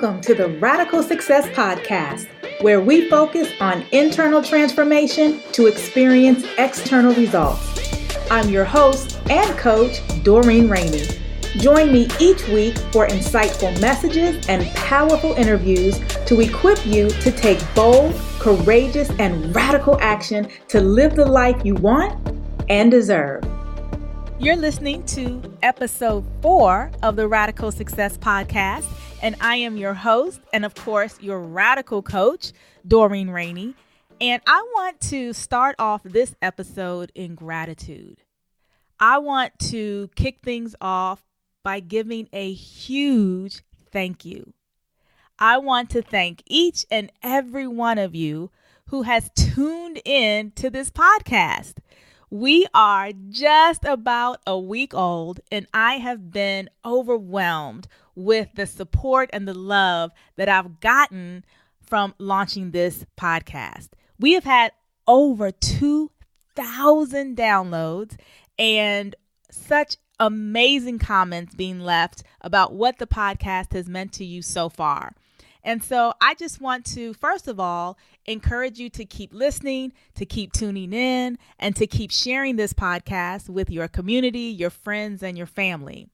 Welcome to the Radical Success Podcast, where we focus on internal transformation to experience external results. I'm your host and coach, Doreen Rainey. Join me each week for insightful messages and powerful interviews to equip you to take bold, courageous, and radical action to live the life you want and deserve. You're listening to episode 4 of the Radical Success Podcast, and I am your host and, of course, your radical coach, Doreen Rainey. And I want to start off this episode in gratitude. I want to kick things off by giving a huge thank you. I want to thank each and every one of you who has tuned in to this podcast. We are just about a week old, and I have been overwhelmed with the support and the love that I've gotten from launching this podcast. We have had over 2,000 downloads and such amazing comments being left about what the podcast has meant to you so far. And so I just want to, first of all, encourage you to keep listening, to keep tuning in, and to keep sharing this podcast with your community, your friends, and your family.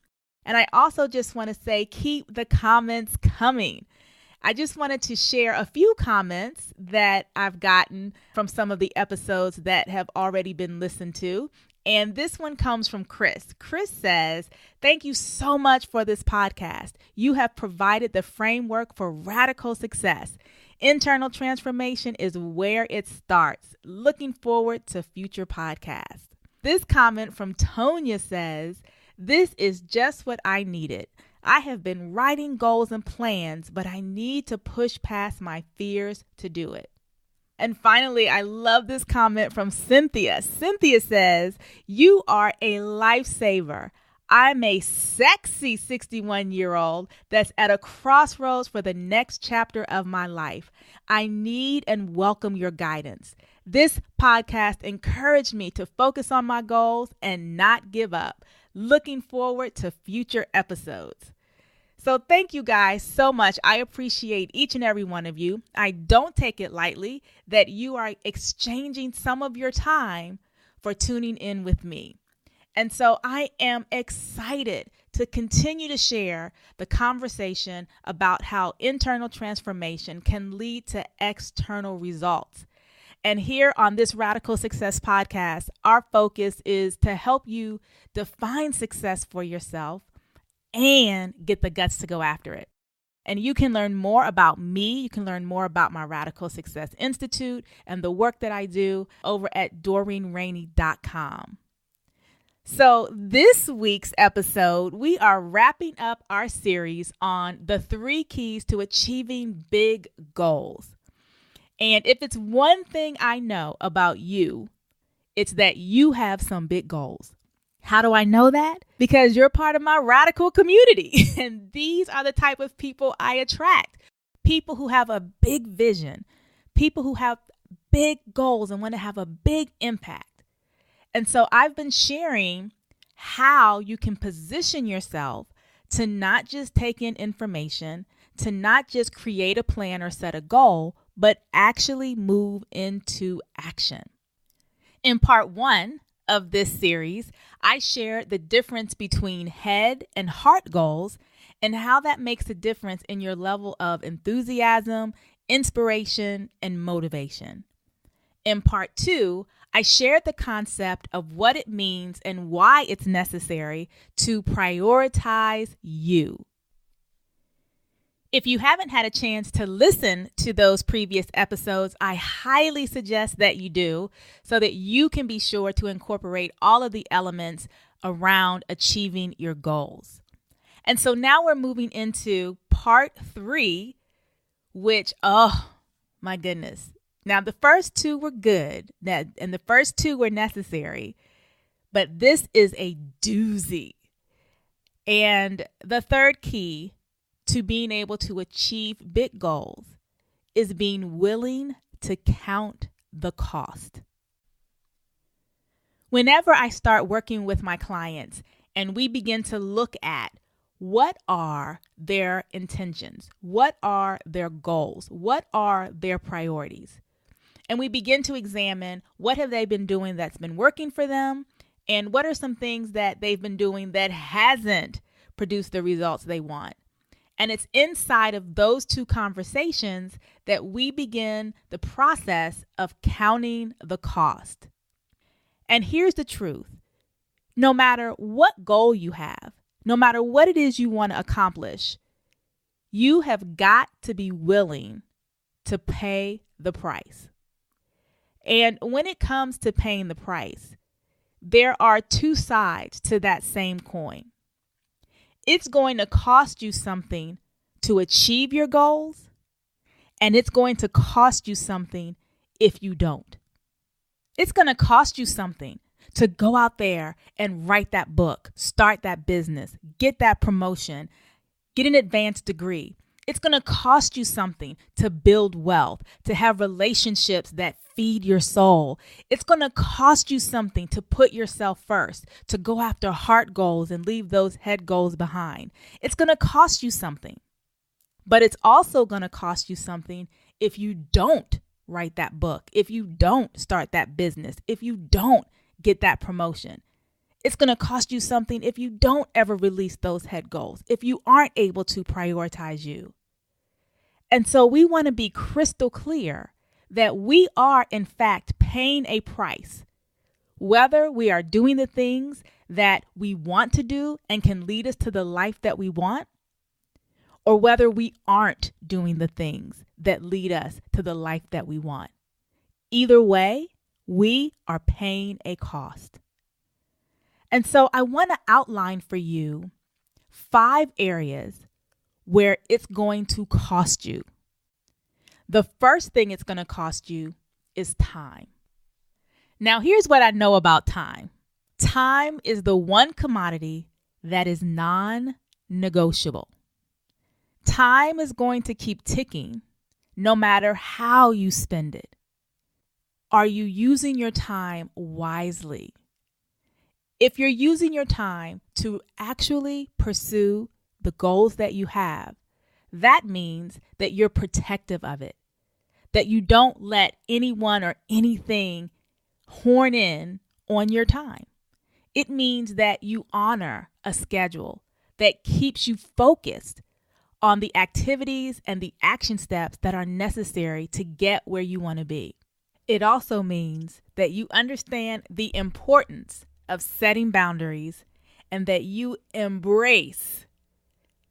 And I also just want to say, keep the comments coming. I just wanted to share a few comments that I've gotten from some of the episodes that have already been listened to. And this one comes from Chris. Chris says, "Thank you so much for this podcast. You have provided the framework for radical success. Internal transformation is where it starts. Looking forward to future podcasts." This comment from Tonya says, "This is just what I needed. I have been writing goals and plans, but I need to push past my fears to do it." And finally, I love this comment from Cynthia. Cynthia says, "You are a lifesaver. I'm a sexy 61-year-old that's at a crossroads for the next chapter of my life. I need and welcome your guidance. This podcast encouraged me to focus on my goals and not give up. Looking forward to future episodes." So thank you guys so much. I appreciate each and every one of you. I don't take it lightly that you are exchanging some of your time for tuning in with me. And so I am excited to continue to share the conversation about how internal transformation can lead to external results. And here on this Radical Success Podcast, our focus is to help you define success for yourself and get the guts to go after it. And you can learn more about me. You can learn more about my Radical Success Institute and the work that I do over at DoreenRainey.com. So this week's episode, we are wrapping up our series on the 3 keys to achieving big goals. And if it's one thing I know about you, it's that you have some big goals. How do I know that? Because you're part of my radical community. And these are the type of people I attract. People who have a big vision. People who have big goals and want to have a big impact. And so I've been sharing how you can position yourself to not just take in information, to not just create a plan or set a goal, but actually move into action. In part 1 of this series, I shared the difference between head and heart goals and how that makes a difference in your level of enthusiasm, inspiration, and motivation. In part 2, I shared the concept of what it means and why it's necessary to prioritize you. If you haven't had a chance to listen to those previous episodes, I highly suggest that you do so that you can be sure to incorporate all of the elements around achieving your goals. And so now we're moving into part 3, which, oh my goodness. Now the first 2 were good and the first 2 were necessary, but this is a doozy. And the third key to being able to achieve big goals is being willing to count the cost. Whenever I start working with my clients and we begin to look at what are their intentions? What are their goals? What are their priorities? And we begin to examine what have they been doing that's been working for them, and what are some things that they've been doing that hasn't produced the results they want. And it's inside of those two conversations that we begin the process of counting the cost. And here's the truth. No matter what goal you have, no matter what it is you want to accomplish, you have got to be willing to pay the price. And when it comes to paying the price, there are two sides to that same coin. It's going to cost you something to achieve your goals, and it's going to cost you something if you don't. It's going to cost you something to go out there and write that book, start that business, get that promotion, get an advanced degree. It's going to cost you something to build wealth, to have relationships that feed your soul. It's going to cost you something to put yourself first, to go after heart goals and leave those head goals behind. It's going to cost you something. But it's also going to cost you something if you don't write that book, if you don't start that business, if you don't get that promotion. It's going to cost you something if you don't ever release those head goals, if you aren't able to prioritize you. And so we want to be crystal clear that we are, in fact, paying a price, whether we are doing the things that we want to do and can lead us to the life that we want, or whether we aren't doing the things that lead us to the life that we want. Either way, we are paying a cost. And so I want to outline for you 5 areas where it's going to cost you. The first thing it's going to cost you is time. Now, here's what I know about time. Time is the one commodity that is non-negotiable. Time is going to keep ticking no matter how you spend it. Are you using your time wisely? If you're using your time to actually pursue the goals that you have, that means that you're protective of it, that you don't let anyone or anything horn in on your time. It means that you honor a schedule that keeps you focused on the activities and the action steps that are necessary to get where you want to be. It also means that you understand the importance of setting boundaries and that you embrace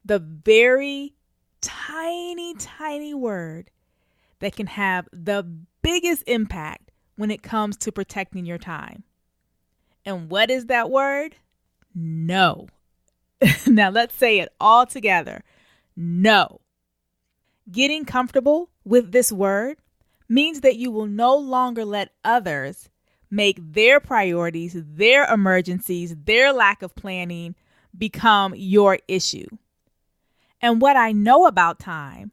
the very tiny word that can have the biggest impact when it comes to protecting your time. And what is that word? No. Now let's say it all together. No. Getting comfortable with this word means that you will no longer let others make their priorities, their emergencies, their lack of planning become your issue. And what I know about time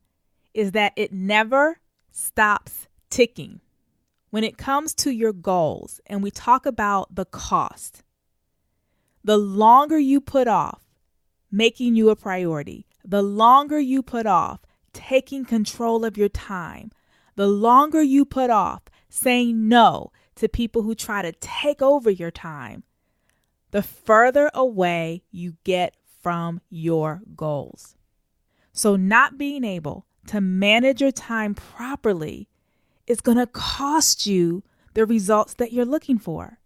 is that it never stops ticking. When it comes to your goals and we talk about the cost, the longer you put off making you a priority, the longer you put off taking control of your time, the longer you put off saying no to people who try to take over your time, the further away you get from your goals. So not being able to manage your time properly is going to cost you the results that you're looking for.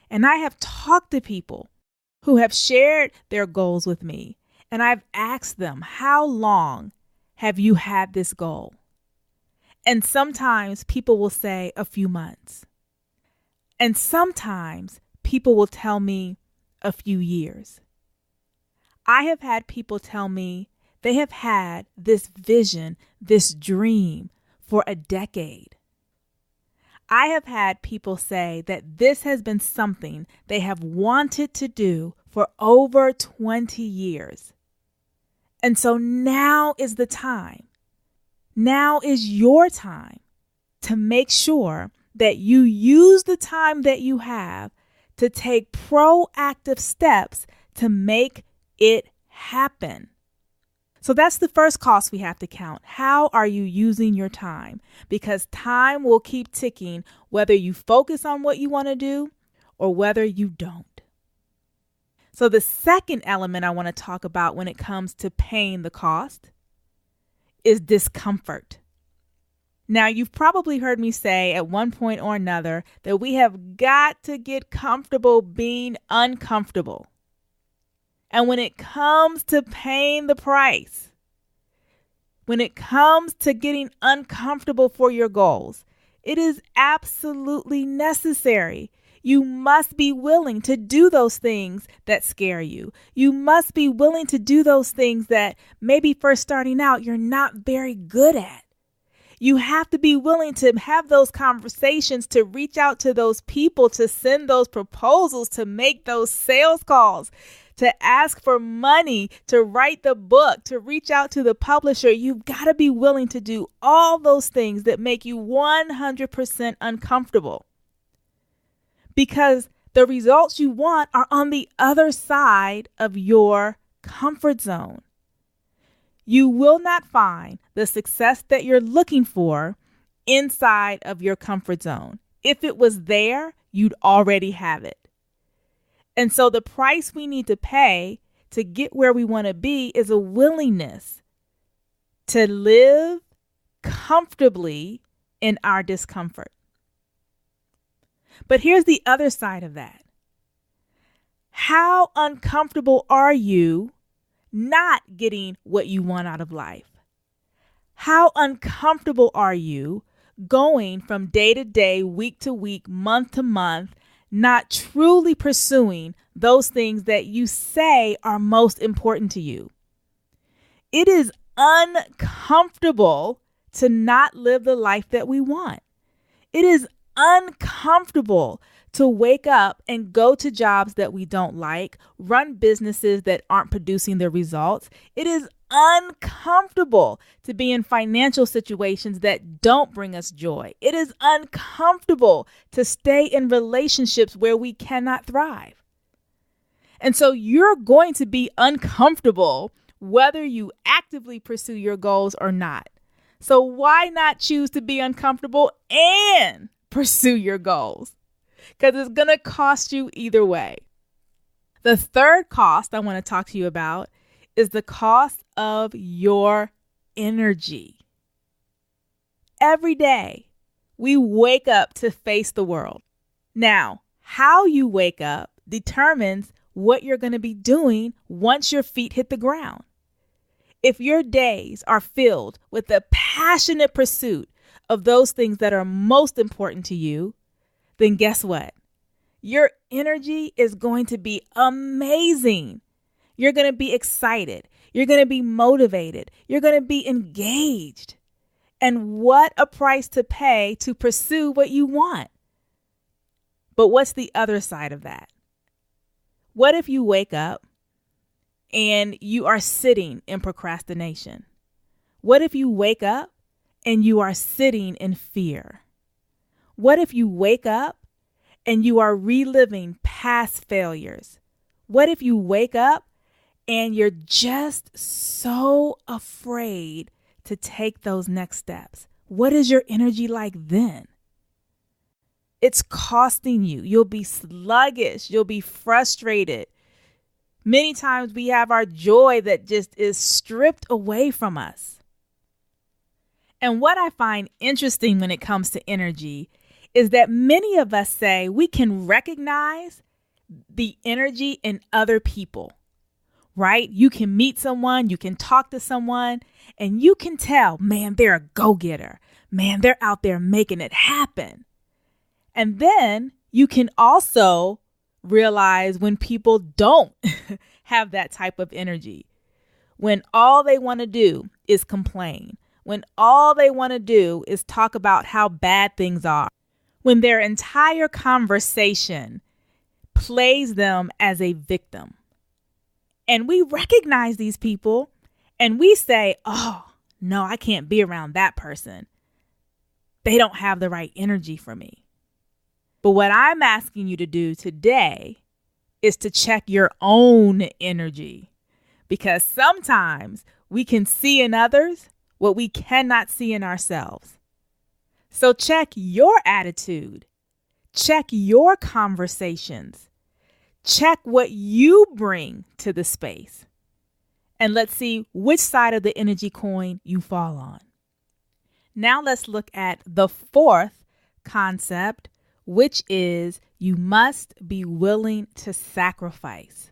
And I have talked to people who have shared their goals with me, and I've asked them, how long have you had this goal? And sometimes people will say a few months. And sometimes people will tell me a few years. I have had people tell me they have had this vision, this dream for a decade. I have had people say that this has been something they have wanted to do for over 20 years. And so now is the time. Now is your time to make sure that you use the time that you have to take proactive steps to make it happen. So that's the first cost we have to count. How are you using your time? Because time will keep ticking whether you focus on what you want to do or whether you don't. So the second element I want to talk about when it comes to paying the cost is discomfort. Now, you've probably heard me say at one point or another that we have got to get comfortable being uncomfortable. And when it comes to paying the price, when it comes to getting uncomfortable for your goals, it is absolutely necessary. You must be willing to do those things that scare you. You must be willing to do those things that maybe first starting out you're not very good at. You have to be willing to have those conversations, to reach out to those people, to send those proposals, to make those sales calls, to ask for money, to write the book, to reach out to the publisher. You've got to be willing to do all those things that make you 100% uncomfortable. Because the results you want are on the other side of your comfort zone. You will not find the success that you're looking for inside of your comfort zone. If it was there, you'd already have it. And so the price we need to pay to get where we want to be is a willingness to live comfortably in our discomfort. But here's the other side of that. How uncomfortable are you not getting what you want out of life? How uncomfortable are you going from day to day, week to week, month to month, not truly pursuing those things that you say are most important to you? It is uncomfortable to not live the life that we want. It is uncomfortable to wake up and go to jobs that we don't like, run businesses that aren't producing the results. It is uncomfortable to be in financial situations that don't bring us joy. It is uncomfortable to stay in relationships where we cannot thrive. And so you're going to be uncomfortable whether you actively pursue your goals or not. So why not choose to be uncomfortable and pursue your goals? Because it's going to cost you either way. The third cost I want to talk to you about is the cost of your energy. Every day, we wake up to face the world. Now, how you wake up determines what you're going to be doing once your feet hit the ground. If your days are filled with the passionate pursuit of those things that are most important to you, then guess what? Your energy is going to be amazing. You're going to be excited. You're going to be motivated. You're going to be engaged. And what a price to pay to pursue what you want. But what's the other side of that? What if you wake up and you are sitting in procrastination? What if you wake up and you are sitting in fear? What if you wake up and you are reliving past failures? What if you wake up and you're just so afraid to take those next steps? What is your energy like then? It's costing you. You'll be sluggish. You'll be frustrated. Many times we have our joy that just is stripped away from us. And what I find interesting when it comes to energy is that many of us say we can recognize the energy in other people, right? You can meet someone, you can talk to someone, and you can tell, man, they're a go-getter. Man, they're out there making it happen. And then you can also realize when people don't have that type of energy, when all they want to do is complain, when all they want to do is talk about how bad things are, when their entire conversation plays them as a victim. And we recognize these people and we say, oh, no, I can't be around that person. They don't have the right energy for me. But what I'm asking you to do today is to check your own energy, because sometimes we can see in others what we cannot see in ourselves. So check your attitude. Check your conversations. Check what you bring to the space. And let's see which side of the energy coin you fall on. Now let's look at the fourth concept, which is you must be willing to sacrifice.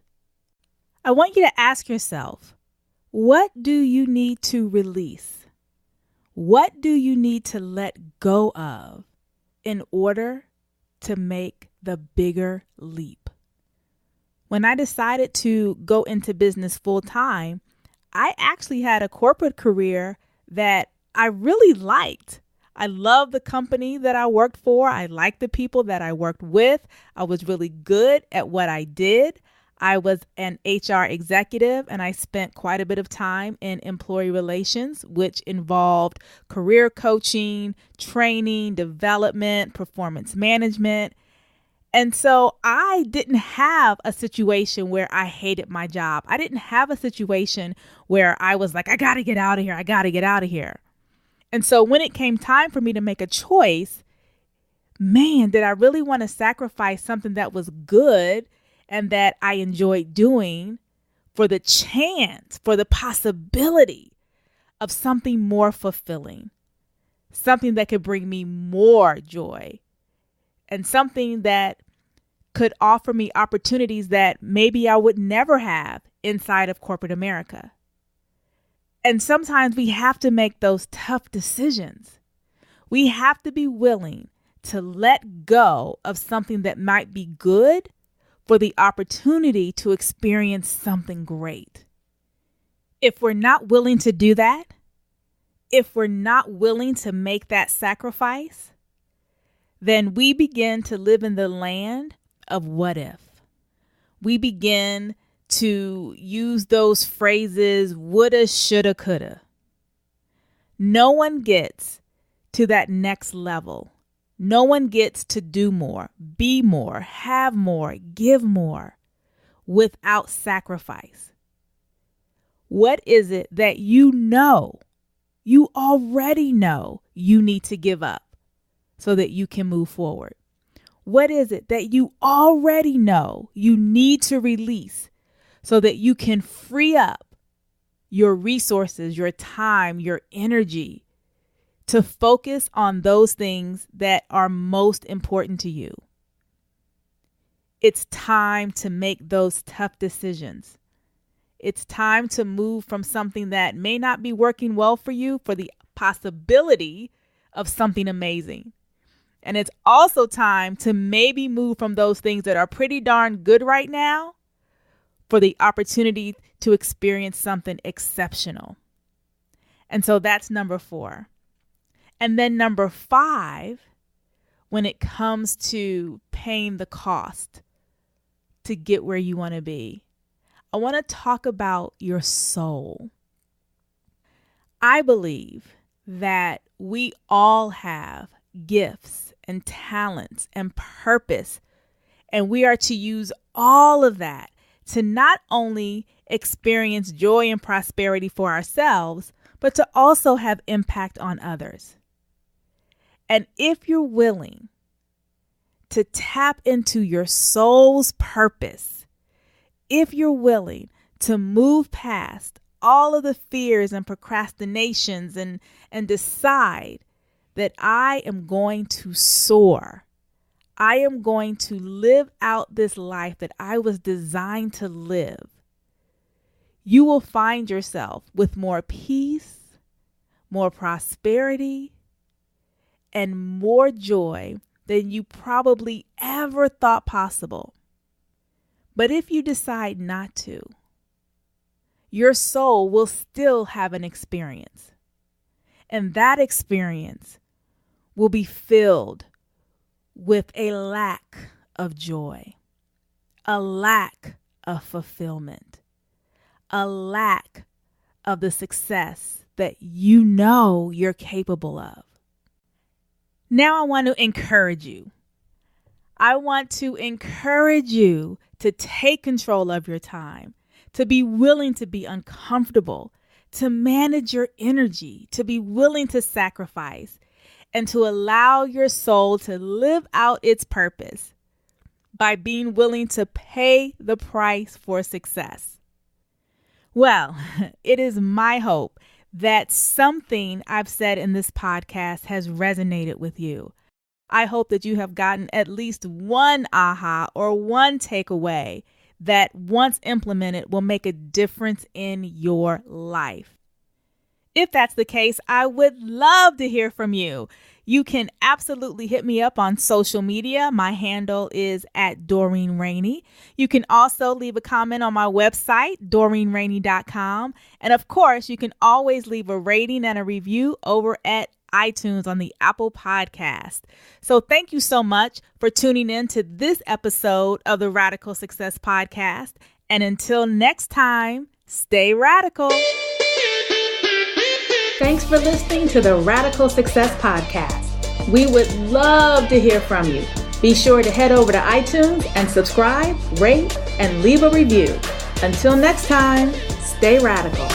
I want you to ask yourself, what do you need to release? What do you need to let go of in order to make the bigger leap? When I decided to go into business full time, I actually had a corporate career that I really liked. I loved the company that I worked for. I liked the people that I worked with. I was really good at what I did. I was an HR executive, and I spent quite a bit of time in employee relations, which involved career coaching, training, development, performance management. And so I didn't have a situation where I hated my job. I didn't have a situation where I was like, I got to get out of here. I got to get out of here. And so when it came time for me to make a choice, man, did I really want to sacrifice something that was good and that I enjoyed doing for the chance, for the possibility of something more fulfilling, something that could bring me more joy, and something that could offer me opportunities that maybe I would never have inside of corporate America. And sometimes we have to make those tough decisions. We have to be willing to let go of something that might be good for the opportunity to experience something great. If we're not willing to do that, if we're not willing to make that sacrifice, then we begin to live in the land of what if. We begin to use those phrases, woulda, shoulda, coulda. No one gets to that next level. No one gets to do more, be more, have more, give more without sacrifice. What is it that you already know you need to give up so that you can move forward? What is it that you already know you need to release so that you can free up your resources, your time, your energy to focus on those things that are most important to you? It's time to make those tough decisions. It's time to move from something that may not be working well for you for the possibility of something amazing. And it's also time to maybe move from those things that are pretty darn good right now for the opportunity to experience something exceptional. And so that's number 4. And then number 5, when it comes to paying the cost to get where you want to be, I want to talk about your soul. I believe that we all have gifts and talents and purpose, and we are to use all of that to not only experience joy and prosperity for ourselves, but to also have impact on others. And if you're willing to tap into your soul's purpose, if you're willing to move past all of the fears and procrastinations and decide that I am going to soar, I am going to live out this life that I was designed to live, you will find yourself with more peace, more prosperity, and more joy than you probably ever thought possible. But if you decide not to, your soul will still have an experience. And that experience will be filled with a lack of joy, a lack of fulfillment, a lack of the success that you know you're capable of. Now I want to encourage you. I want to encourage you to take control of your time, to be willing to be uncomfortable, to manage your energy, to be willing to sacrifice, and to allow your soul to live out its purpose by being willing to pay the price for success. Well, it is my hope that something I've said in this podcast has resonated with you. I hope that you have gotten at least one aha or one takeaway that once implemented will make a difference in your life. If that's the case, I would love to hear from you. You can absolutely hit me up on social media. My handle is @Doreen Rainey. You can also leave a comment on my website, DoreenRainey.com. And of course, you can always leave a rating and a review over at iTunes on the Apple Podcast. So thank you so much for tuning in to this episode of the Radical Success Podcast. And until next time, stay radical. Thanks for listening to the Radical Success Podcast. We would love to hear from you. Be sure to head over to iTunes and subscribe, rate, and leave a review. Until next time, stay radical.